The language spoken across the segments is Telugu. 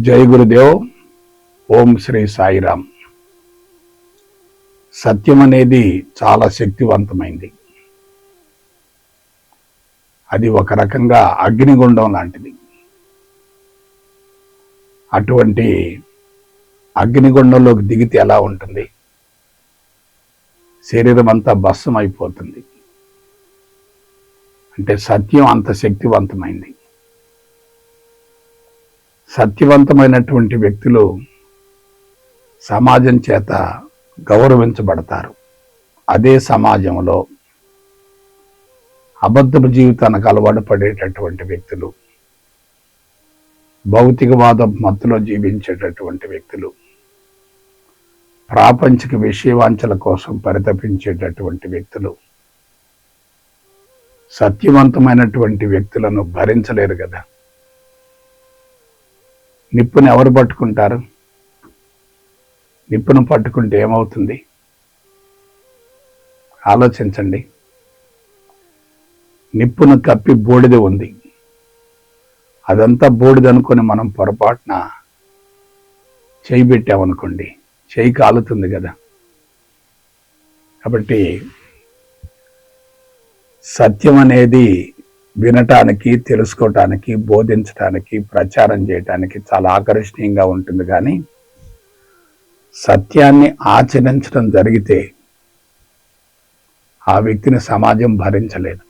జై గురుదేవ్. ఓం శ్రీ సాయిరామ్. సత్యం అనేది చాలా శక్తివంతమైంది. అది ఒక రకంగా అగ్నిగుండం లాంటిది. అటువంటి అగ్నిగుండంలోకి దిగితే ఎలా ఉంటుంది? శరీరం అంతా భస్మం అయిపోతుంది. అంటే సత్యం అంత శక్తివంతమైంది. సత్యవంతమైనటువంటి వ్యక్తులు సమాజం చేత గౌరవించబడతారు. అదే సమాజంలో అబద్ధపు జీవితానికి అలవాటు పడేటటువంటి వ్యక్తులు, భౌతికవాద మత్తులో జీవించేటటువంటి వ్యక్తులు, ప్రాపంచిక విషయవాంఛల కోసం పరితపించేటటువంటి వ్యక్తులు సత్యవంతమైనటువంటి వ్యక్తులను భరించలేరు కదా. నిప్పును ఎవరు పట్టుకుంటారు? నిప్పును పట్టుకుంటే ఏమవుతుంది? ఆలోచించండి. నిప్పును కప్పి బూడిద ఉంది. అదంతా బూడిద అనుకొని మనం పొరపాటున చేయి పెట్టామనుకోండి, చేయి కాలుతుంది కదా. కాబట్టి సత్యం అనేది వినటానికి, తెలుసుకోవటానికి, బోధించటానికి, ప్రచారం చేయటానికి చాలా ఆకర్షణీయంగా ఉంటుంది. కానీ సత్యాన్ని ఆచరించడం జరిగితే ఆ వ్యక్తిని సమాజం భరించలేదు.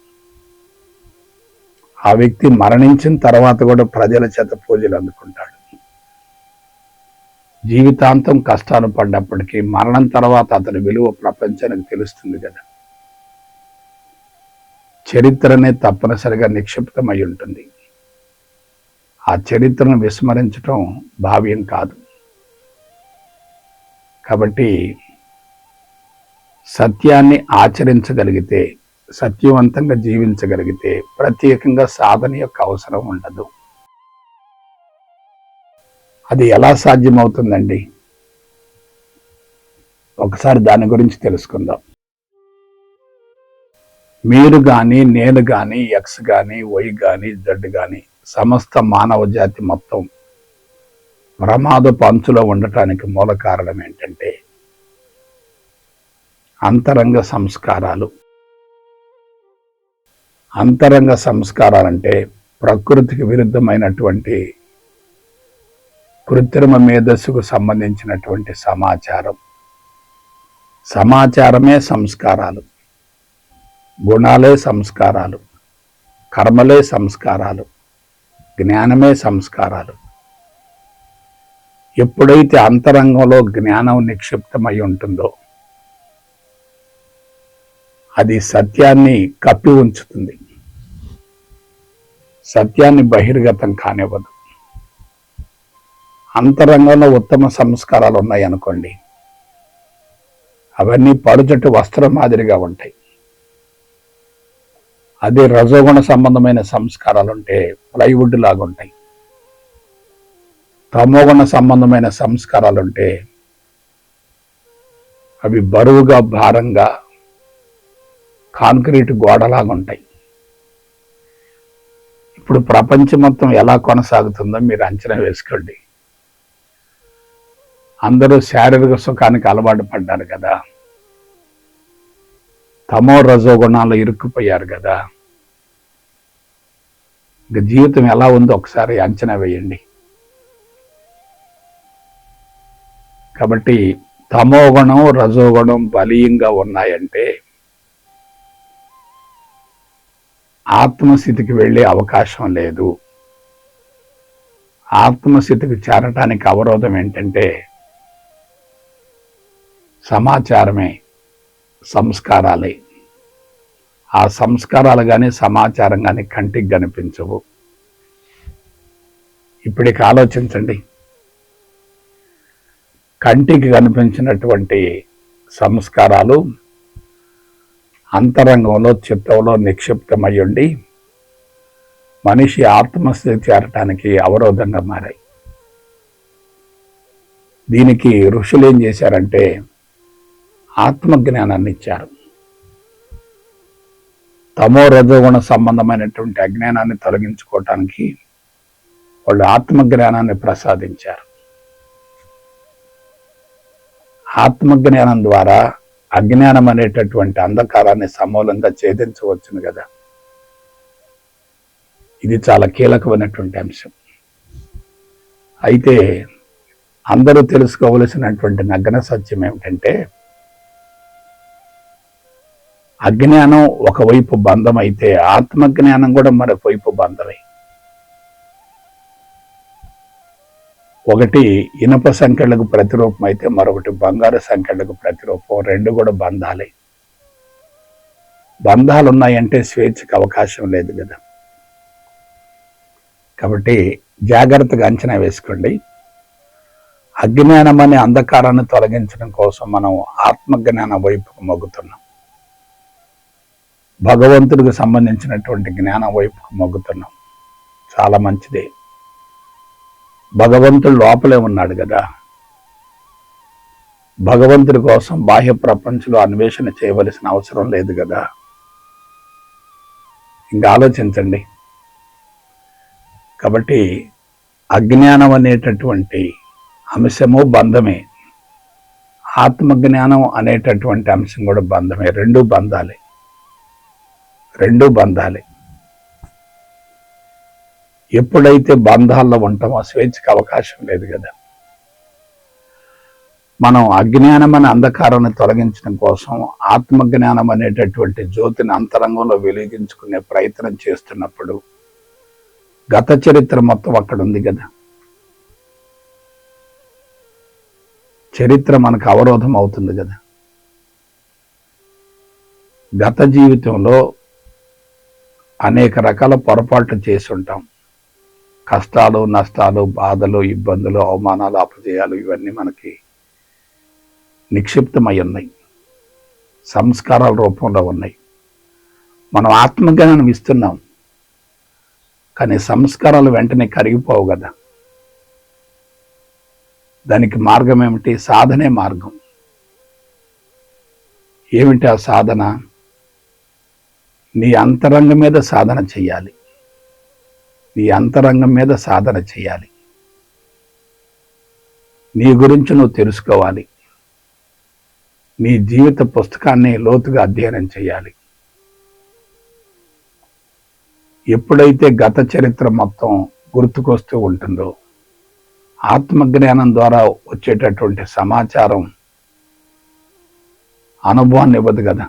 ఆ వ్యక్తి మరణించిన తర్వాత కూడా ప్రజల చేత పూజలు అందుకుంటాడు. జీవితాంతం కష్టాలు పడ్డప్పటికీ మరణం తర్వాత అతని విలువ ప్రపంచానికి తెలుస్తుంది కదా. చరిత్రనే తప్పనిసరిగా నిక్షిప్తమై ఉంటుంది. ఆ చరిత్రను విస్మరించడం భావ్యం కాదు. కాబట్టి సత్యాన్ని ఆచరించగలిగితే, సత్యవంతంగా జీవించగలిగితే ప్రత్యేకంగా సాధన యొక్క అవసరం ఉండదు. అది ఎలా సాధ్యమవుతుందండి? ఒకసారి దాని గురించి తెలుసుకుందాం. మీరు కానీ, నేను కానీ, ఎక్స్ కానీ, వై కానీ, జడ్ కానీ, సమస్త మానవ జాతి మొత్తం ప్రమాదపు అంచులో ఉండటానికి మూల కారణం ఏంటంటే అంతరంగ సంస్కారాలు. అంతరంగ సంస్కారాలంటే ప్రకృతికి విరుద్ధమైనటువంటి కృత్రిమ మేధస్సుకు సంబంధించినటువంటి సమాచారం. సమాచారమే సంస్కారాలు, గుణాలే సంస్కారాలు, కర్మలే సంస్కారాలు, జ్ఞానమే సంస్కారాలు. ఎప్పుడైతే అంతరంగంలో జ్ఞానం నిక్షిప్తమై ఉంటుందో అది సత్యాన్ని కప్పి ఉంచుతుంది, సత్యాన్ని బహిర్గతం కానివ్వదు. అంతరంగంలో ఉత్తమ సంస్కారాలు ఉన్నాయనుకోండి, అవన్నీ పరుచటి వస్త్రం మాదిరిగా ఉంటాయి. అదే రజోగుణ సంబంధమైన సంస్కారాలు ఉంటే ప్లైవుడ్ లాగా ఉంటాయి. తమోగుణ సంబంధమైన సంస్కారాలు ఉంటే అవి బరువుగా, భారంగా, కాంక్రీట్ గోడలాగా ఉంటాయి. ఇప్పుడు ప్రపంచం మొత్తం ఎలా కొనసాగుతుందో మీరు అంచనా వేసుకోండి. అందరూ శారీరక సుఖానికి అలవాటు పడ్డారు కదా, తమో రజోగుణాలు ఇరుక్కుపోయారు కదా. ఇక జీవితం ఎలా ఉందో ఒకసారి అంచనా వేయండి. కాబట్టి తమోగుణం, రజోగుణం బలీయంగా ఉన్నాయంటే ఆత్మస్థితికి వెళ్ళే అవకాశం లేదు. ఆత్మస్థితికి చేరటానికి అవరోధం ఏంటంటే సమాచారమే, సంస్కారాలే. ఆ సంస్కారాలు కానీ, సమాచారం కానీ కంటికి కనిపించవు. ఇప్పటికి ఆలోచించండి. కంటికి కనిపించినటువంటి సంస్కారాలు అంతరంగంలో, చిత్తంలో నిక్షిప్తమై ఉండి మనిషి ఆత్మస్థితి చేరటానికి అవరోధంగా మారాయి. దీనికి ఋషులు ఏం చేశారంటే ఆత్మజ్ఞానాన్ని ఇచ్చారు. తమో రజోగుణ సంబంధమైనటువంటి అజ్ఞానాన్ని తొలగించుకోవటానికి వాళ్ళు ఆత్మజ్ఞానాన్ని ప్రసాదించారు. ఆత్మజ్ఞానం ద్వారా అజ్ఞానం అనేటటువంటి అంధకారాన్ని సమూలంగా ఛేదించవచ్చును కదా. ఇది చాలా కీలకమైనటువంటి అంశం. అయితే అందరూ తెలుసుకోవలసినటువంటి నగ్న సత్యం ఏమిటంటే, అజ్ఞానం ఒకవైపు బంధం అయితే ఆత్మజ్ఞానం కూడా మరొక వైపు బంధమే. ఒకటి ఇనుప సంఖ్యలకు ప్రతిరూపం అయితే మరొకటి బంగారు సంఖ్యలకు ప్రతిరూపం. రెండు కూడా బంధాలే. బంధాలు ఉన్నాయంటే స్వేచ్ఛకు అవకాశం లేదు కదా. కాబట్టి జాగ్రత్తగా అంచనా వేసుకోండి. అజ్ఞానం అనే అంధకారాన్ని తొలగించడం కోసం మనం ఆత్మజ్ఞానం వైపుకు మొగ్గుతున్నాం. భగవంతుడికి సంబంధించినటువంటి జ్ఞానం వైపుకు మొగ్గుతున్నాం. చాలా మంచిదే. భగవంతుడు లోపలే ఉన్నాడు కదా. భగవంతుడి కోసం బాహ్య ప్రపంచంలో అన్వేషణ చేయవలసిన అవసరం లేదు కదా. ఇంకా ఆలోచించండి. కాబట్టి అజ్ఞానం అనేటటువంటి అంశము బంధమే, ఆత్మజ్ఞానం అనేటటువంటి అంశం కూడా బంధమే. రెండు బంధాలే. ఎప్పుడైతే బంధాల్లో ఉంటామో స్వేచ్ఛకు అవకాశం లేదు కదా. మనం అజ్ఞానం అనే అంధకారాన్ని తొలగించడం కోసం ఆత్మజ్ఞానం అనేటటువంటి జ్యోతిని అంతరంగంలో వెలిగించుకునే ప్రయత్నం చేస్తున్నప్పుడు గత చరిత్ర మొత్తం అక్కడ ఉంది కదా. చరిత్ర మనకు అవరోధం అవుతుంది కదా. గత జీవితంలో అనేక రకాల పొరపాట్లు చేసి ఉంటాం. కష్టాలు, నష్టాలు, బాధలు, ఇబ్బందులు, అవమానాలు, అపజయాలు ఇవన్నీ మనకి నిక్షిప్తమై ఉన్నాయి. సంస్కారాల రూపంలో ఉన్నాయి. మనం ఆత్మజ్ఞానం ఇస్తున్నాం, కానీ సంస్కారాలు వెంటనే కరిగిపోవు కదా. దానికి మార్గం ఏమిటి? సాధనే మార్గం. ఏమిటి ఆ సాధన? నీ అంతరంగం మీద సాధన చెయ్యాలి. నీ గురించి నువ్వు తెలుసుకోవాలి. నీ జీవిత పుస్తకాన్ని లోతుగా అధ్యయనం చేయాలి. ఎప్పుడైతే గత చరిత్ర మొత్తం గుర్తుకొస్తూ ఉంటుందో ఆత్మజ్ఞానం ద్వారా వచ్చేటటువంటి సమాచారం అనుభవాన్ని ఇవ్వదు కదా.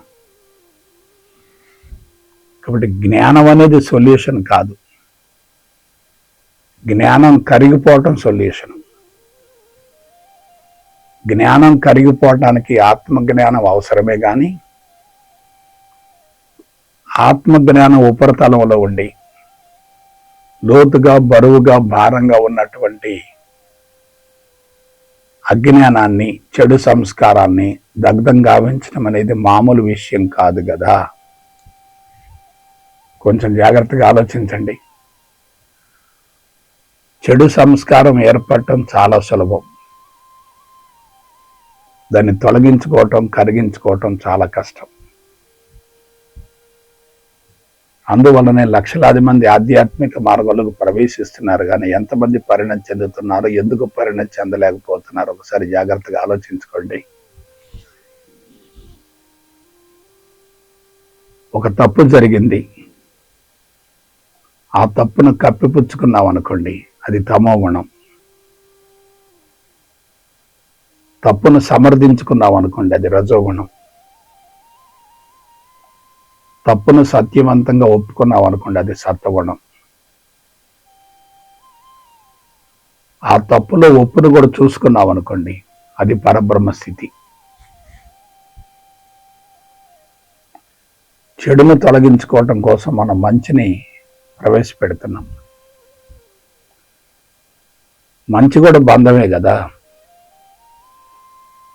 కాబట్టి జ్ఞానం అనేది సొల్యూషన్ కాదు. జ్ఞానం కరిగిపోవటం సొల్యూషన్. జ్ఞానం కరిగిపోవటానికి ఆత్మజ్ఞానం అవసరమే కానీ ఆత్మజ్ఞానం ఉపరితలంలో ఉండి లోతుగా, బరువుగా, భారంగా ఉన్నటువంటి అజ్ఞానాన్ని, చెడు సంస్కారాన్ని దగ్ధం గావించడం అనేది మామూలు విషయం కాదు కదా. కొంచెం జాగ్రత్తగా ఆలోచించండి. చెడు సంస్కారం ఏర్పడటం చాలా సులభం. దాన్ని తొలగించుకోవటం, కరిగించుకోవటం చాలా కష్టం. అందువల్లనే లక్షలాది మంది ఆధ్యాత్మిక మార్గాలకు ప్రవేశిస్తున్నారు, కానీ ఎంతమంది పరిణతి చెందుతున్నారు, ఎందుకు పరిణతి చెందలేకపోతున్నారు ఒకసారి జాగ్రత్తగా ఆలోచించుకోండి. ఒక తప్పు జరిగింది, ఆ తప్పును కప్పిపుచ్చుకున్నాం అనుకోండి, అది తమో గుణం. తప్పును సమర్థించుకున్నాం అనుకోండి, అది రజోగుణం. తప్పును సత్యవంతంగా ఒప్పుకున్నాం అనుకోండి, అది సత్వగుణం. ఆ తప్పులో ఒప్పును కూడా చూసుకున్నాం అనుకోండి, అది పరబ్రహ్మ స్థితి. చెడును తొలగించుకోవటం కోసం మనం మంచిని ప్రవేశపెడుతున్నాం. మంచి కూడా బంధమే కదా.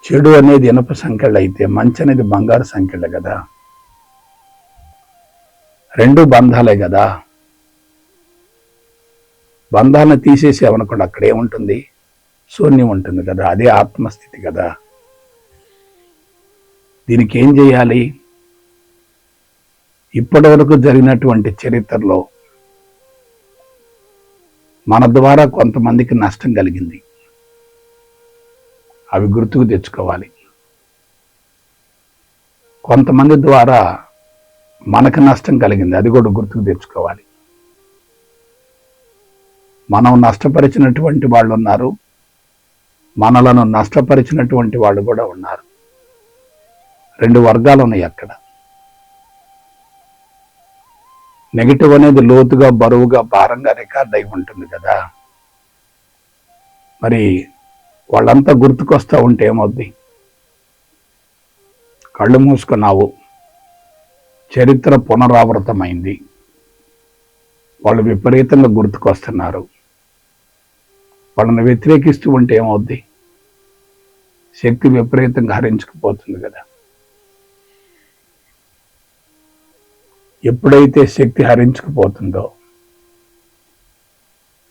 చెడు అనేది ఇనుప సంఖ్యలు అయితే మంచి అనేది బంగారు సంఖ్యలు కదా. రెండు బంధాలే కదా. బంధాలను తీసేసేవనుకోండి, అక్కడ ఏముంటుంది? శూన్యం ఉంటుంది కదా. అదే ఆత్మస్థితి కదా. దీనికి ఏం చేయాలి? ఇప్పటి వరకు జరిగినటువంటి చరిత్రలో మన ద్వారా కొంతమందికి నష్టం కలిగింది, అవి గుర్తుకు తెచ్చుకోవాలి. కొంతమంది ద్వారా మనకు నష్టం కలిగింది, అది కూడా గుర్తుకు తెచ్చుకోవాలి. మనం నష్టపరిచినటువంటి వాళ్ళు ఉన్నారు, మనలను నష్టపరిచినటువంటి వాళ్ళు కూడా ఉన్నారు. రెండు వర్గాలు ఉన్నాయి అక్కడ. నెగిటివ్ అనేది లోతుగా, బరువుగా, భారంగా రికార్డ్ అయి ఉంటుంది కదా. మరి వాళ్ళంతా గుర్తుకొస్తా ఉంటే ఏమవుద్ది? కళ్ళు మూసుకున్నావు, చరిత్ర పునరావృతమైంది, వాళ్ళు విపరీతంగా గుర్తుకొస్తున్నారు. వాళ్ళని వ్యతిరేకిస్తూ ఉంటే ఏమవుద్ది? శక్తి విపరీతంగా హరించుకుపోతుంది కదా. ఎప్పుడైతే శక్తి హరించుకుపోతుందో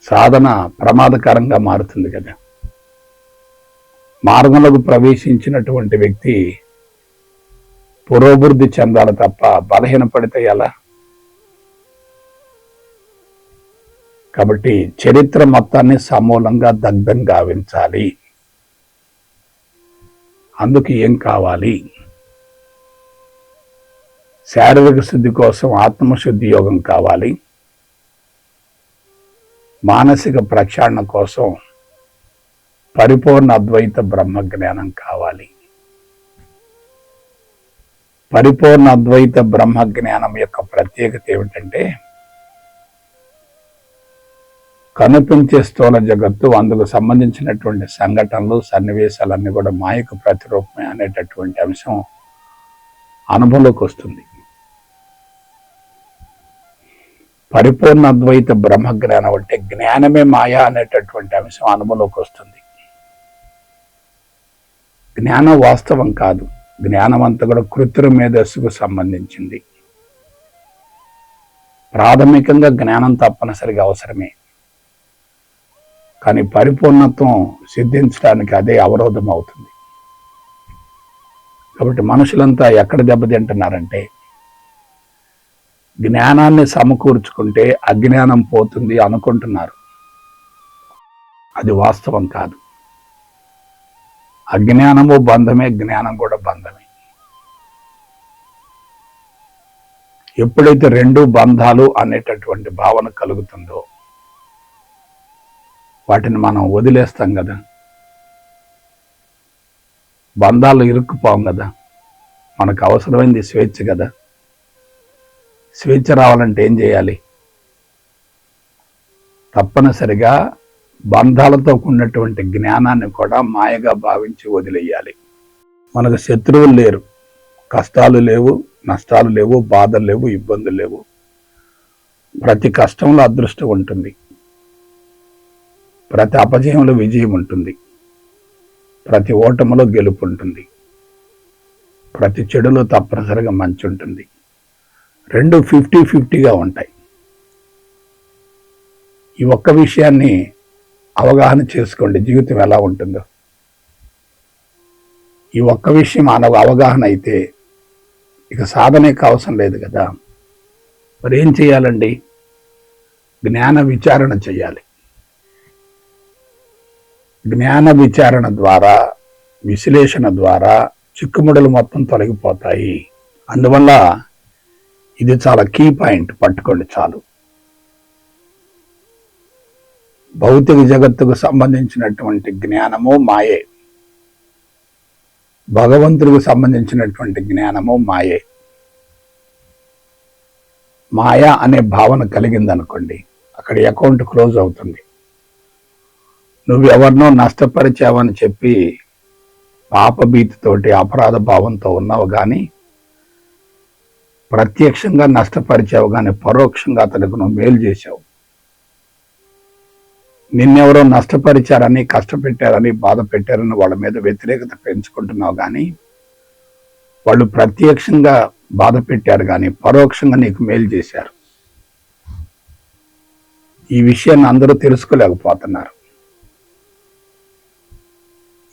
సాధన ప్రమాదకరంగా మారుతుంది కదా. మార్గంలోకి ప్రవేశించినటువంటి వ్యక్తి పురోభివృద్ధి చెందాలి తప్ప బలహీనపడితే ఎలా? కాబట్టి చరిత్ర మొత్తాన్ని సమూలంగా దగ్ధం గావించాలి. అందుకు ఏం కావాలి? శారీరక శుద్ధి కోసం ఆత్మశుద్ధి యోగం కావాలి. మానసిక ప్రక్షాళన కోసం పరిపూర్ణ అద్వైత బ్రహ్మజ్ఞానం కావాలి. పరిపూర్ణ అద్వైత బ్రహ్మజ్ఞానం యొక్క ప్రత్యేకత ఏమిటంటే, కనిపించే స్థూల జగత్తు, అందుకు సంబంధించినటువంటి సంఘటనలు, సన్నివేశాలన్నీ కూడా మాయకు ప్రతిరూపమే అనేటటువంటి అంశం అనుభవంలోకి వస్తుంది. పరిపూర్ణ అద్వైత బ్రహ్మజ్ఞానం అంటే జ్ఞానమే మాయ అనేటటువంటి అంశం అనుభవంలోకి వస్తుంది. జ్ఞానం వాస్తవం కాదు, జ్ఞానం అంతా కూడా కృత్రిమ మేధస్సుకు సంబంధించింది. ప్రాథమికంగా జ్ఞానం తప్పనిసరిగా అవసరమే, కానీ పరిపూర్ణత్వం సిద్ధించడానికి అదే అవరోధం అవుతుంది. కాబట్టి మనుషులంతా ఎక్కడ దెబ్బతింటున్నారంటే, జ్ఞానాన్ని సమకూర్చుకుంటే అజ్ఞానం పోతుంది అనుకుంటున్నారు. అది వాస్తవం కాదు. అజ్ఞానము బంధమే, జ్ఞానం కూడా బంధమే. ఎప్పుడైతే రెండు బంధాలు అనేటటువంటి భావన కలుగుతుందో వాటిని మనం వదిలేస్తాం కదా. బంధాలు ఇరుక్కుపోం కదా. మనకు అవసరమైంది స్వేచ్ఛ కదా. స్వేచ్ఛ రావాలంటే ఏం చేయాలి? తప్పనిసరిగా బంధాలతో ఉన్నటువంటి జ్ఞానాన్ని కూడా మాయగా భావించి వదిలేయాలి. మనకు శత్రువులు లేరు, కష్టాలు లేవు, నష్టాలు లేవు, బాధలు లేవు, ఇబ్బందులు లేవు. ప్రతి కష్టంలో అదృష్టం ఉంటుంది, ప్రతి అపజయంలో విజయం ఉంటుంది, ప్రతి ఓటములో గెలుపు ఉంటుంది, ప్రతి చెడులో తప్పనిసరిగా మంచి ఉంటుంది. రెండు 50-50గా ఉంటాయి. ఈ ఒక్క విషయాన్ని అవగాహన చేసుకోండి, జీవితం ఎలా ఉంటుందో. ఈ ఒక్క విషయం అవగాహన అయితే ఇక సాధనకు అవసరం లేదు కదా. మరి ఏం చేయాలండి? జ్ఞాన విచారణ చేయాలి. జ్ఞాన విచారణ ద్వారా, విశ్లేషణ ద్వారా చిక్కుముడులు మొత్తం తొలగిపోతాయి. అందువల్ల ఇది చాలా కీ పాయింట్, పట్టుకోండి చాలు. భౌతిక జగత్తుకు సంబంధించినటువంటి జ్ఞానము మాయే, భగవంతుడికి సంబంధించినటువంటి జ్ఞానము మాయే. మాయ అనే భావన కలిగిందనుకోండి, అక్కడ అకౌంట్ క్లోజ్ అవుతుంది. నువ్వు ఎవరినో నష్టపరిచావని చెప్పి పాపభీతితోటి, అపరాధ భావంతో ఉన్నావు కానీ ప్రత్యక్షంగా నష్టపరిచావు, కానీ పరోక్షంగా అతనికి నువ్వు మేలు చేశావు. నిన్నెవరో నష్టపరిచారని, కష్టపెట్టారని, బాధ పెట్టారని వాళ్ళ మీద వ్యతిరేకత పెంచుకుంటున్నావు, కానీ వాళ్ళు ప్రత్యక్షంగా బాధ పెట్టారు కానీ పరోక్షంగా నీకు మేలు చేశారు. ఈ విషయాన్ని అందరూ తెలుసుకోలేకపోతున్నారు.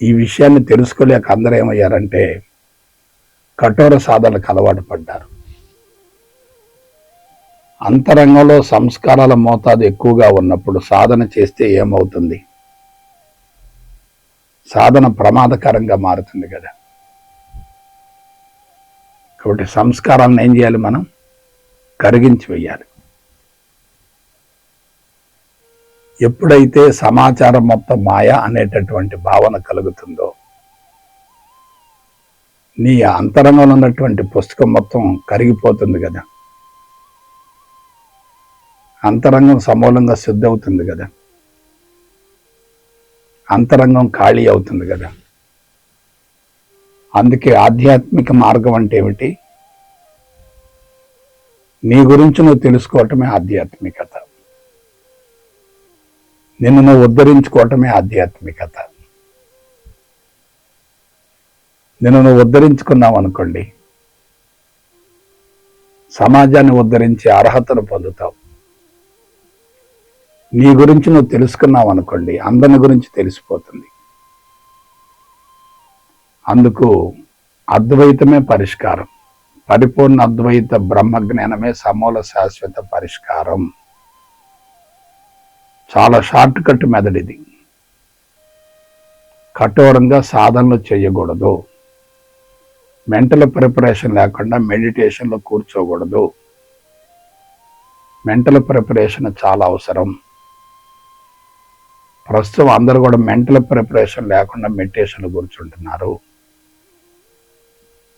ఈ విషయాన్ని తెలుసుకోలేక అందరూ ఏమయ్యారంటే కఠోర సాధనలకు అలవాటు పడ్డారు. అంతరంగంలో సంస్కారాల మోతాదు ఎక్కువగా ఉన్నప్పుడు సాధన చేస్తే ఏమవుతుంది? సాధన ప్రమాదకరంగా మారుతుంది కదా. కాబట్టి సంస్కారాలను ఏం చేయాలి? మనం కరిగించి వేయాలి. ఎప్పుడైతే సమాచారం మొత్తం మాయ అనేటటువంటి భావన కలుగుతుందో, నీ అంతరంగంలో ఉన్నటువంటి పుస్తకం మొత్తం కరిగిపోతుంది కదా. అంతరంగం సమూలంగా శుద్ధి అవుతుంది కదా. అంతరంగం ఖాళీ అవుతుంది కదా. అందుకే ఆధ్యాత్మిక మార్గం అంటే ఏమిటి? నీ గురించి నువ్వు తెలుసుకోవటమే ఆధ్యాత్మికత. నిన్ను నువ్వు ఉద్ధరించుకోవటమే ఆధ్యాత్మికత. నిన్ను నువ్వు ఉద్ధరించుకున్నావు అనుకోండి, సమాజాన్ని ఉద్ధరించే అర్హతను పొందుతావు. నీ గురించి నువ్వు తెలుసుకున్నావు అనుకోండి, అందరి గురించి తెలిసిపోతుంది. అందుకు అద్వైతమే పరిష్కారం. పరిపూర్ణ అద్వైత బ్రహ్మజ్ఞానమే సమూల శాశ్వత పరిష్కారం. చాలా షార్ట్ కట్ మెథడ్ ఇది. కఠోరంగా సాధనలు చేయకూడదు. మెంటల్ ప్రిపరేషన్ లేకుండా మెడిటేషన్లో కూర్చోకూడదు. మెంటల్ ప్రిపరేషన్ చాలా అవసరం. ప్రస్తుతం అందరూ కూడా మెంటల్ ప్రిపరేషన్ లేకుండా మెడిటేషన్లో కూర్చుంటున్నారు.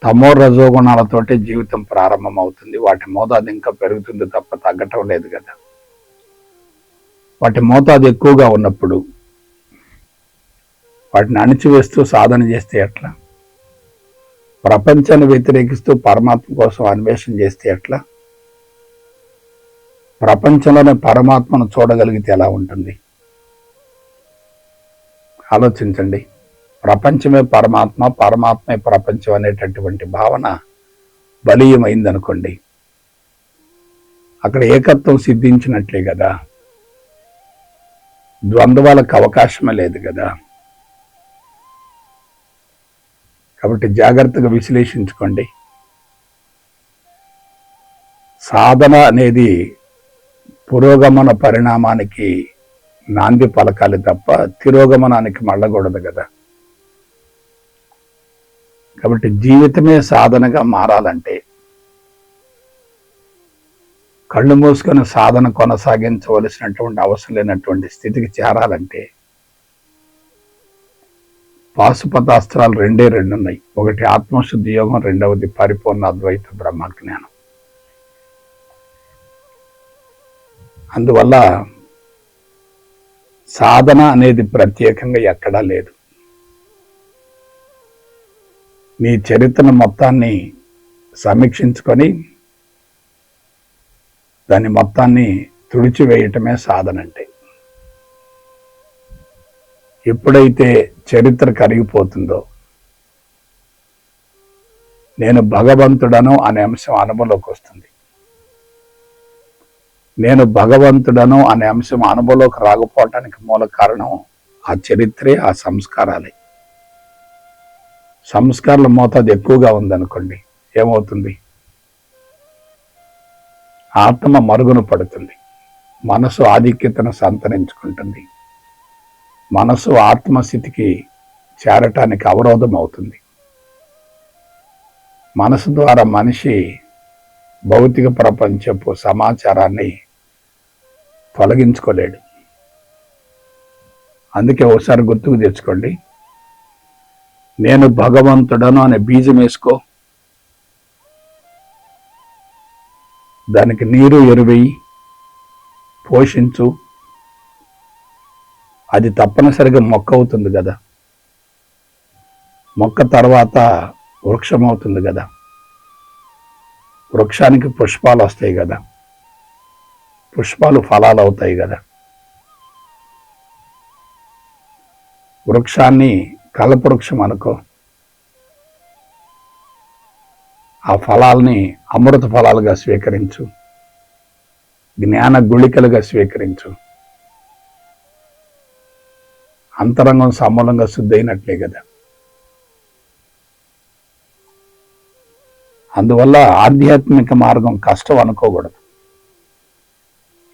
తమో రజోగుణాలతోటి జీవితం ప్రారంభం అవుతుంది. వాటి మోతాదు ఇంకా పెరుగుతుంది తప్ప తగ్గటం లేదు కదా. వాటి మోతాదు ఎక్కువగా ఉన్నప్పుడు వాటిని అణిచివేస్తూ సాధన చేస్తే ఎట్లా? ప్రపంచాన్ని వ్యతిరేకిస్తూ పరమాత్మ కోసం అన్వేషణ చేస్తే ఎట్లా? ప్రపంచంలోనే పరమాత్మను చూడగలిగితే ఎలా ఉంటుంది? ఆలోచించండి. ప్రపంచమే పరమాత్మ, పరమాత్మే ప్రపంచం అనేటటువంటి భావన బలీయమైందనుకోండి, అక్కడ ఏకత్వం సిద్ధించినట్లే కదా. ద్వంద్వాలకు అవకాశమే లేదు కదా. కాబట్టి జాగ్రత్తగా విశ్లేషించుకోండి. సాధన అనేది పురోగమన పరిణామానికి నాంది పలకాలి తప్ప తిరోగమనానికి మళ్ళకూడదు కదా. కాబట్టి జీవితమే సాధనగా మారాలంటే, కళ్ళు మూసుకొని సాధన కొనసాగించవలసినటువంటి అవసరం లేనటువంటి స్థితికి చేరాలంటే పాశుపతాస్త్రాలు రెండే ఉన్నాయి. ఒకటి ఆత్మశుద్ధి యోగం, రెండవది పరిపూర్ణ అద్వైత బ్రహ్మజ్ఞానం. అందువల్ల సాధన అనేది ప్రత్యేకంగా ఎక్కడా లేదు. నీ చరిత్రను మొత్తాన్ని సమీక్షించుకొని దాని మొత్తాన్ని తుడిచివేయటమే సాధన అంటే. ఎప్పుడైతే చరిత్ర కరిగిపోతుందో, నేను భగవంతుడను అనే అంశం అనుభవంలోకి వస్తుంది. నేను భగవంతుడను అనే అంశం అనుభవంలోకి రాకపోవటానికి మూల కారణం ఆ చరిత్రే, ఆ సంస్కారాలే. సంస్కారాల మోతాదు ఎక్కువగా ఉందనుకోండి, ఏమవుతుంది? ఆత్మ మరుగున పడుతుంది. మనసు ఆధిక్యతను సంతరించుకుంటుంది. మనసు ఆత్మస్థితికి చేరటానికి అవరోధం అవుతుంది. మనసు ద్వారా మనిషి భౌతిక ప్రపంచపు సమాచారాన్ని తొలగించుకోలేడు. అందుకే ఒకసారి గుర్తుకు తెచ్చుకోండి, నేను భగవంతుడను అనే బీజం వేసుకో, దానికి నీరు ఎరువేయి, పోషించు. అది తప్పనిసరిగా మొక్క అవుతుంది కదా. మొక్క తర్వాత వృక్షం అవుతుంది కదా. వృక్షానికి పుష్పాలు వస్తాయి కదా. పుష్పాలు ఫలాలు అవుతాయి కదా. వృక్షాన్ని కల్పవృక్షం అనుకో, ఆ ఫలాల్ని అమృత ఫలాలుగా స్వీకరించు, జ్ఞాన గుళికలుగా స్వీకరించు. అంతరంగం సమూలంగా శుద్ధి అయినట్లే కదా. అందువల్ల ఆధ్యాత్మిక మార్గం కష్టం అనుకోకూడదు.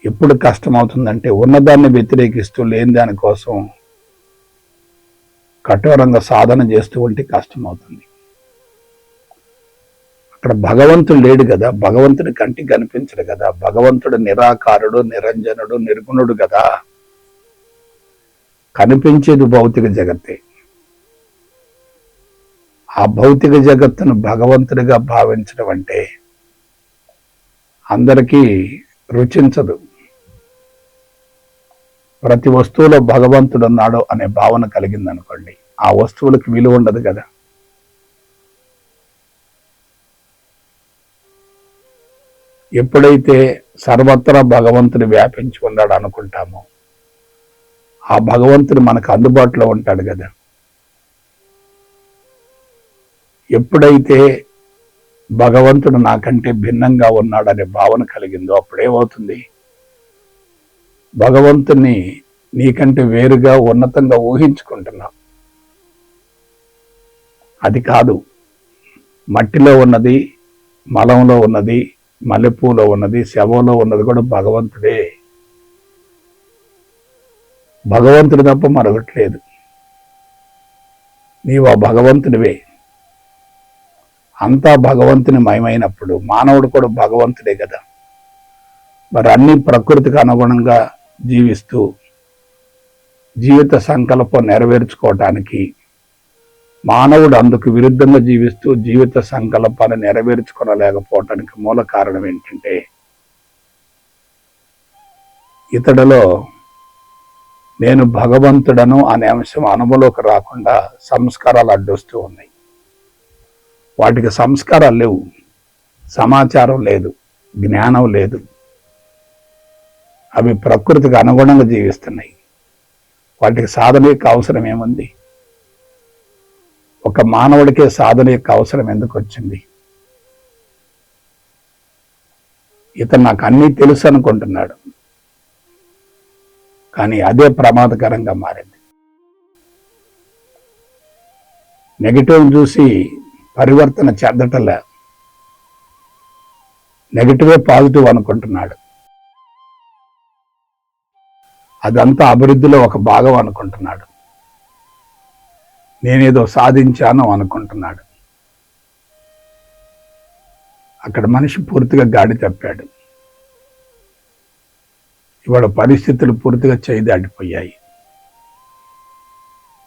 ఎప్పుడు కష్టం అవుతుందంటే ఉన్నదాన్ని వ్యతిరేకిస్తూ లేని దానికోసం కఠోరంగా సాధన చేస్తూ ఉంటే కష్టం అవుతుంది. అక్కడ భగవంతుడు లేడు కదా, భగవంతుడి కంటికి కనిపించడు కదా, భగవంతుడు నిరాకారుడు, నిరంజనుడు, నిర్గుణుడు కదా. కనిపించేది భౌతిక జగత్తే. ఆ భౌతిక జగత్తును భగవంతుడిగా భావించడం అంటే అందరికీ రుచించదు. ప్రతి వస్తువులో భగవంతుడు ఉన్నాడు అనే భావన కలిగింది అనుకోండి, ఆ వస్తువులకు విలువ ఉండదు కదా. ఎప్పుడైతే సర్వత్రా భగవంతుడు వ్యాపించి ఉన్నాడు అనుకుంటామో, ఆ భగవంతుడు మనకు అందుబాటులో ఉంటాడు కదా. ఎప్పుడైతే భగవంతుడు నాకంటే భిన్నంగా ఉన్నాడనే భావన కలిగిందో అప్పుడేమవుతుంది, భగవంతుని నీకంటే వేరుగా ఉన్నతంగా ఊహించుకుంటున్నావు. అది కాదు, మట్టిలో ఉన్నది, మలంలో ఉన్నది, మల్లెపూలో ఉన్నది, శవంలో ఉన్నది కూడా భగవంతుడే. భగవంతుడు తప్ప మరొకటి లేదు. నీవు ఆ భగవంతుడివే. అంతా భగవంతుని మయమైనప్పుడు మానవుడు కూడా భగవంతుడే కదా. మరి అన్ని ప్రకృతికి అనుగుణంగా జీవిస్తూ జీవిత సంకల్పం నెరవేర్చుకోవటానికి, మానవుడు అందుకు విరుద్ధంగా జీవిస్తూ జీవిత సంకల్పాన్ని నెరవేర్చుకోలేకపోవటానికి మూల కారణం ఏంటంటే, ఇతడిలో నేను భగవంతుడను అనే అంశం అనుభవంలోకి రాకుండా సంస్కారాలు అడ్డొస్తూ ఉన్నాయి. వాటికి సంస్కారాలు లేవు, సమాచారం లేదు, జ్ఞానం లేదు. అవి ప్రకృతికి అనుగుణంగా జీవిస్తున్నాయి. వాటికి సాధన యొక్క అవసరం ఏముంది? ఒక మానవుడికే సాధన యొక్క అవసరం ఎందుకు వచ్చింది? ఇతను నాకు అన్నీ తెలుసు అనుకుంటున్నాడు, కానీ అదే ప్రమాదకరంగా మారింది. నెగిటివ్ చూసి పరివర్తన చెందటంలే, నెగిటివే పాజిటివ్ అనుకుంటున్నాడు. అదంతా అభివృద్ధిలో ఒక భాగం అనుకుంటున్నాడు. నేనేదో సాధించాను అనుకుంటున్నాడు. అక్కడ మనిషి పూర్తిగా గాడి తప్పాడు. ఇవాళ పరిస్థితులు పూర్తిగా చేయి దాటిపోయాయి.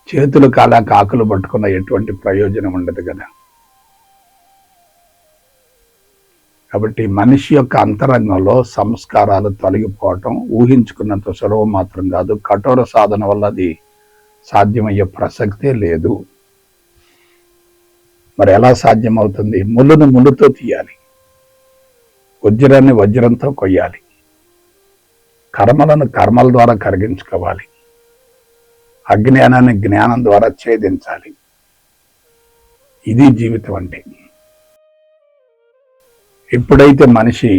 చేతులు కాలా కాకులు పట్టుకున్న ఎటువంటి ప్రయోజనం ఉండదు కదా. కాబట్టి మనిషి యొక్క అంతరంగంలో సంస్కారాలు తొలగిపోవటం ఊహించుకున్నంత సులభం మాత్రం కాదు. కఠోర సాధన వల్ల అది సాధ్యమయ్యే ప్రసక్తే లేదు. మరి ఎలా సాధ్యమవుతుంది? ముళ్ళును ముళ్ళుతో తీయాలి, వజ్రాన్ని వజ్రంతో కొయ్యాలి, కర్మలను కర్మల ద్వారా కరిగించుకోవాలి, అజ్ఞానాన్ని జ్ఞానం ద్వారా ఛేదించాలి. ఇది జీవితం అంటే. ఎప్పుడైతే మనిషి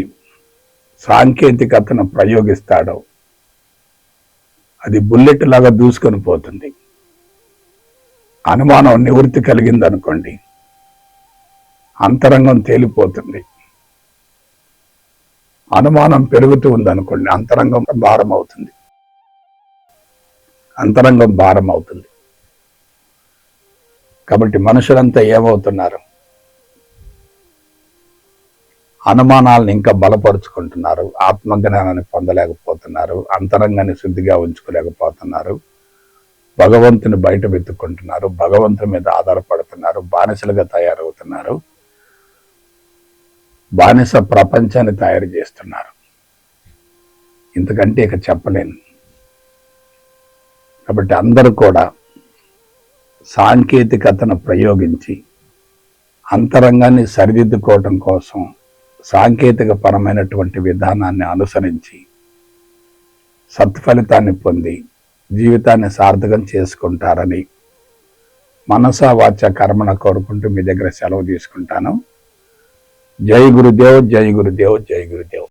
సాంకేతికతను ప్రయోగిస్తాడో అది బుల్లెట్ లాగా దూసుకొని పోతుంది. అనుమానం నివృత్తి కలిగింది అనుకోండి, అంతరంగం తేలిపోతుంది. అనుమానం పెరుగుతూ ఉందనుకోండి, అంతరంగం భారం అవుతుంది. అంతరంగం భారం అవుతుంది. కాబట్టి మనుషులంతా ఏమవుతున్నారు? అనుమానాలను ఇంకా బలపరుచుకుంటున్నారు, ఆత్మజ్ఞానాన్ని పొందలేకపోతున్నారు, అంతరంగాన్ని శుద్ధిగా ఉంచుకోలేకపోతున్నారు, భగవంతుని బయట వెతుక్కుంటున్నారు, భగవంతుని మీద ఆధారపడుతున్నారు, బానిసలుగా తయారవుతున్నారు, బానిస ప్రపంచాన్ని తయారు చేస్తున్నారు. ఇంతకంటే ఇక చెప్పలేను. కాబట్టి అందరూ కూడా సాంకేతికతను ప్రయోగించి అంతరంగాన్ని సరిదిద్దుకోవటం కోసం సాంకేతిక పరమైనటువంటి విధానాన్ని అనుసరించి సత్ఫలితాన్ని పొంది జీవితాన్ని సార్థకం చేసుకుంటారని మనసా వాచ కర్మణ కోరుకుంటూ మీ దగ్గర సెలవు తీసుకుంటాను. జై గురుదేవ్, జై గురుదేవ్, జై గురుదేవ్.